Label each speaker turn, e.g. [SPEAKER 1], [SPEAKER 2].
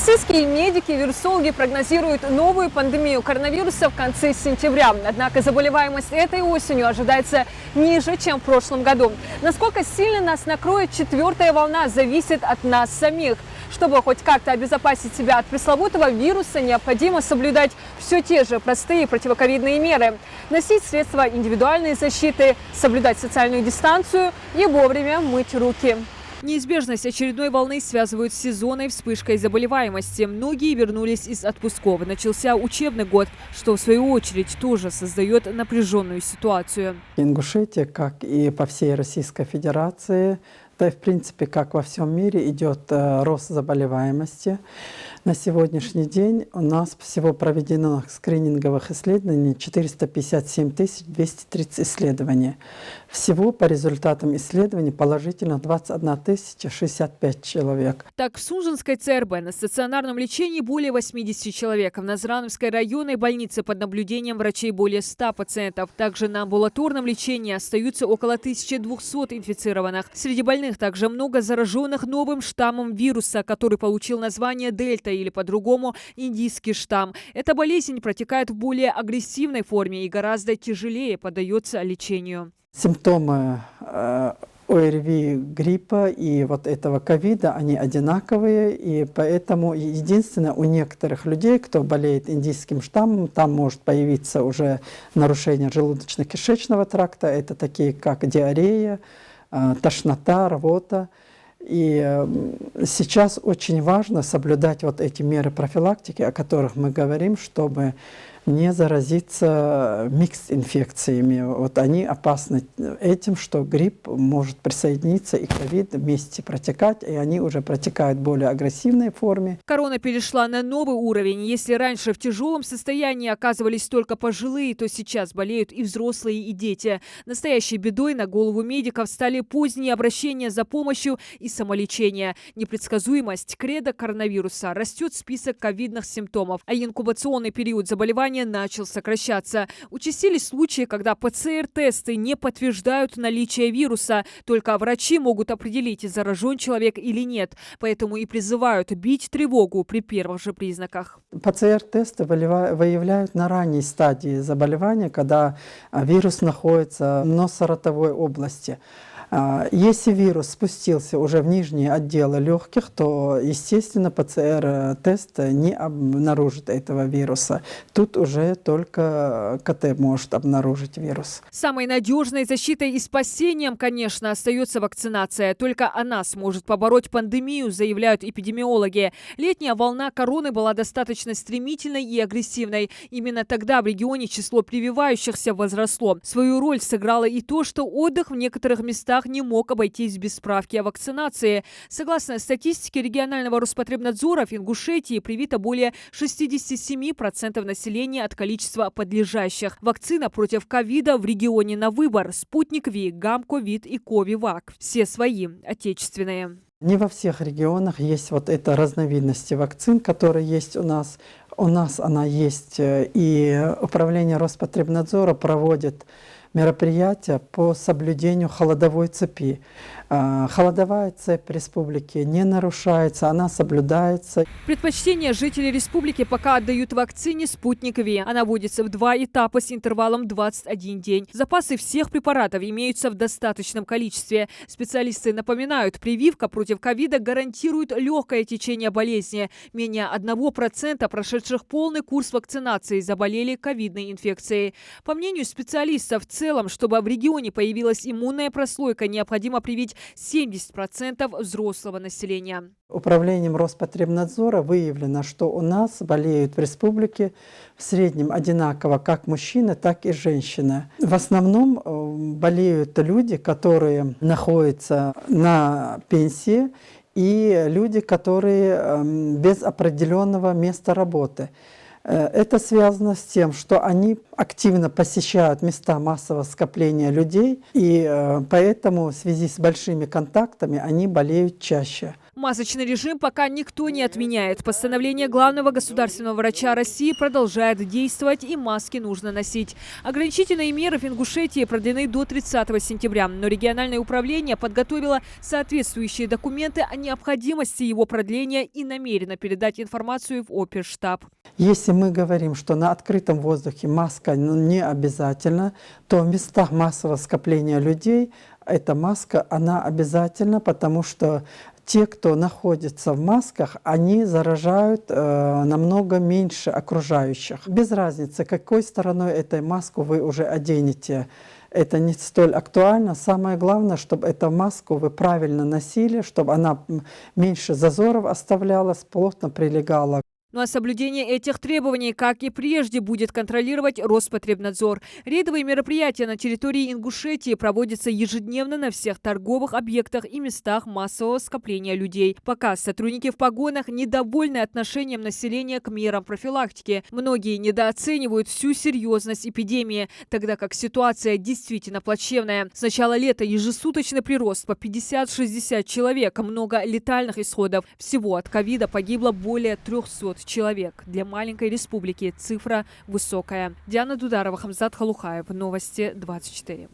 [SPEAKER 1] Российские медики и вирусологи прогнозируют новую пандемию коронавируса в конце сентября. Однако заболеваемость этой осенью ожидается ниже, чем в прошлом году. Насколько сильно нас накроет четвертая волна, зависит от нас самих. Чтобы хоть как-то обезопасить себя от пресловутого вируса, необходимо соблюдать все те же простые противоковидные меры. Носить средства индивидуальной защиты, соблюдать социальную дистанцию и вовремя мыть руки. Неизбежность очередной волны связывают с сезонной вспышкой заболеваемости. Многие вернулись из отпусков. Начался учебный год, что в свою очередь тоже создает напряженную ситуацию.
[SPEAKER 2] Ингушетия, как и по всей Российской Федерации, да и в принципе, как во всем мире, идет рост заболеваемости. На сегодняшний день у нас всего проведено скрининговых исследований 457 230 исследований. Всего по результатам исследований положительно 21 065 человек.
[SPEAKER 1] Так, в Сунжинской ЦРБ на стационарном лечении более 80 человек. В Назрановской районной больнице под наблюдением врачей более 100 пациентов. Также на амбулаторном лечении остаются около 1200 инфицированных. Среди больных также много зараженных новым штаммом вируса, который получил название Дельта или по-другому индийский штамм. Эта болезнь протекает в более агрессивной форме и гораздо тяжелее поддается лечению.
[SPEAKER 2] Симптомы ОРВИ, гриппа и вот этого ковида, они одинаковые, и поэтому единственное, у некоторых людей, кто болеет индийским штаммом, там может появиться уже нарушение желудочно-кишечного тракта, это такие как диарея, тошнота, рвота. И сейчас очень важно соблюдать вот эти меры профилактики, о которых мы говорим, чтобы не заразиться микс-инфекциями. Вот они опасны этим, что грипп может присоединиться и ковид вместе протекать, и они уже протекают в более агрессивной форме.
[SPEAKER 1] Корона перешла на новый уровень. Если раньше в тяжелом состоянии оказывались только пожилые, то сейчас болеют и взрослые, и дети. Настоящей бедой на голову медиков стали поздние обращения за помощью и самолечение. Непредсказуемость кредо коронавируса. Растет список ковидных симптомов, а инкубационный период заболевания начал сокращаться. Участились случаи, когда ПЦР-тесты не подтверждают наличие вируса. Только врачи могут определить, заражен человек или нет. Поэтому и призывают бить тревогу при первых же признаках.
[SPEAKER 2] ПЦР-тесты выявляют на ранней стадии заболевания, когда вирус находится в носоротовой области. Если вирус спустился уже в нижние отделы легких, то, естественно, ПЦР-тест не обнаружит этого вируса. Тут уже только КТ может обнаружить вирус.
[SPEAKER 1] Самой надежной защитой и спасением, конечно, остается вакцинация. Только она сможет побороть пандемию, заявляют эпидемиологи. Летняя волна короны была достаточно стремительной и агрессивной. Именно тогда в регионе число прививающихся возросло. Свою роль сыграло и то, что отдых в некоторых местах не мог обойтись без справки о вакцинации. Согласно статистике регионального Роспотребнадзора, в Ингушетии привито более 67% населения от количества подлежащих. Вакцина против ковида в регионе на выбор. Спутник Ви, Гамковид и Ковивак. Все свои, отечественные.
[SPEAKER 2] Не во всех регионах есть вот эта разновидность вакцин, которые есть у нас. У нас она есть, и Управление Роспотребнадзора проводит мероприятия по соблюдению холодовой цепи. Холодовая цепь республики не нарушается, она соблюдается.
[SPEAKER 1] Предпочтение жителей республики пока отдают вакцине «Спутник Ви». Она вводится в 2 этапа с интервалом 21 день. Запасы всех препаратов имеются в достаточном количестве. Специалисты напоминают, прививка против ковида гарантирует легкое течение болезни. Менее 1% прошедших полный курс вакцинации заболели ковидной инфекцией. По мнению специалистов, в целом, чтобы в регионе появилась иммунная прослойка, необходимо привить 70% взрослого населения.
[SPEAKER 2] Управлением Роспотребнадзора выявлено, что у нас болеют в республике в среднем одинаково как мужчины, так и женщины. В основном болеют люди, которые находятся на пенсии, и люди, которые без определенного места работы. Это связано с тем, что они активно посещают места массового скопления людей, и поэтому в связи с большими контактами они болеют чаще.
[SPEAKER 1] Масочный режим пока никто не отменяет. Постановление главного государственного врача России продолжает действовать, и маски нужно носить. Ограничительные меры в Ингушетии продлены до 30 сентября, но региональное управление подготовило соответствующие документы о необходимости его продления и намерено передать информацию в оперштаб.
[SPEAKER 2] Если мы говорим, что на открытом воздухе маска не обязательна, то в местах массового скопления людей эта маска, она обязательна, потому что те, кто находится в масках, они заражают намного меньше окружающих. Без разницы, какой стороной этой маску вы уже оденете. Это не столь актуально. Самое главное, чтобы эту маску вы правильно носили, чтобы она меньше зазоров оставляла, плотно прилегала.
[SPEAKER 1] Ну а соблюдение этих требований, как и прежде, будет контролировать Роспотребнадзор. Рейдовые мероприятия на территории Ингушетии проводятся ежедневно на всех торговых объектах и местах массового скопления людей. Пока сотрудники в погонах недовольны отношением населения к мерам профилактики. Многие недооценивают всю серьезность эпидемии, тогда как ситуация действительно плачевная. С начала лета ежесуточный прирост по 50-60 человек, много летальных исходов. Всего от ковида погибло более 300 человек. Для маленькой республики цифра высокая. Диана Дударова, Хамзат Халухаев. Новости 24.